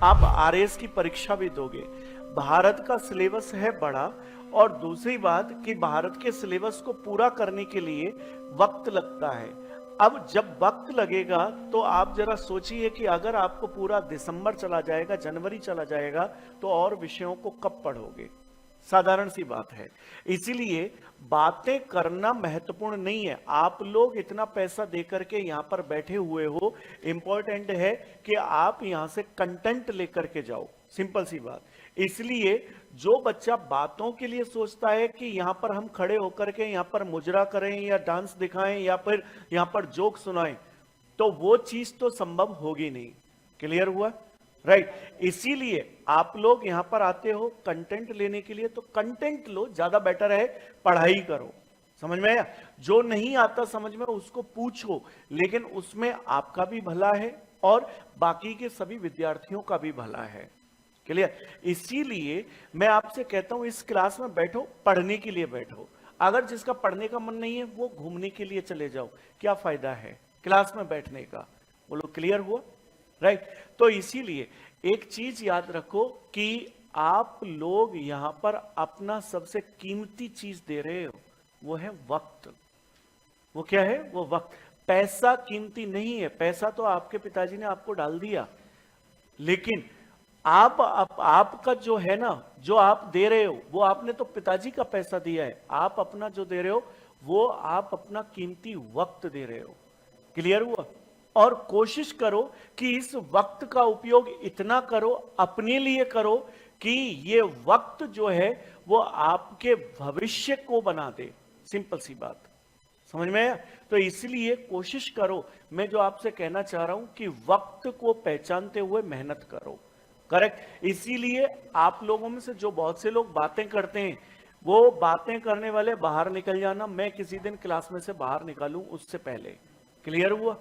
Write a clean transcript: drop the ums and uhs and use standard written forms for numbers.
आप आरएएस की परीक्षा भी दोगे। भारत का सिलेबस है बड़ा, और दूसरी बात कि भारत के सिलेबस को पूरा करने के लिए वक्त लगता है। अब जब वक्त लगेगा तो आप जरा सोचिए कि अगर आपको पूरा दिसंबर चला जाएगा, जनवरी चला जाएगा, तो और विषयों को कब पढ़ोगे? साधारण सी बात है। इसीलिए बातें करना महत्वपूर्ण नहीं है। आप लोग इतना पैसा देकर के यहां पर बैठे हुए हो, इंपॉर्टेंट है कि आप यहां से कंटेंट लेकर के जाओ। सिंपल सी बात। इसलिए जो बच्चा बातों के लिए सोचता है कि यहां पर हम खड़े होकर के यहां पर मुजरा करें या डांस दिखाएं या फिर यहां पर जोक सुनाएं, तो वो चीज तो संभव होगी नहीं। क्लियर हुआ? राइट। इसीलिए आप लोग यहां पर आते हो कंटेंट लेने के लिए, तो कंटेंट लो, ज्यादा बेटर है पढ़ाई करो। समझ में आया? जो नहीं आता समझ में उसको पूछो, लेकिन उसमें आपका भी भला है और बाकी के सभी विद्यार्थियों का भी भला है। क्लियर? इसीलिए मैं आपसे कहता हूं इस क्लास में बैठो, पढ़ने के लिए बैठो। अगर जिसका पढ़ने का मन नहीं है वो घूमने के लिए चले जाओ, क्या फायदा है क्लास में बैठने का? बोलो, क्लियर हुआ? राइट। तो इसीलिए एक चीज याद रखो कि आप लोग यहां पर अपना सबसे कीमती चीज दे रहे हो, वो है वक्त। वो क्या है? वो वक्त। पैसा कीमती नहीं है, पैसा तो आपके पिताजी ने आपको डाल दिया, लेकिन आपका जो है ना, जो आप दे रहे हो, वो आपने तो पिताजी का पैसा दिया है। आप अपना जो दे रहे हो वो आप अपना कीमती वक्त दे रहे हो। क्लियर हुआ? और कोशिश करो कि इस वक्त का उपयोग इतना करो, अपने लिए करो, कि ये वक्त जो है वो आपके भविष्य को बना दे। सिंपल सी बात। समझ में आया? तो इसलिए कोशिश करो, मैं जो आपसे कहना चाह रहा हूं कि वक्त को पहचानते हुए मेहनत करो। करेक्ट। इसीलिए आप लोगों में से जो बहुत से लोग बातें करते हैं, वो बातें करने वाले बाहर निकल जाना। मैं किसी दिन क्लास में से बाहर निकालूं उससे पहले। क्लियर हुआ?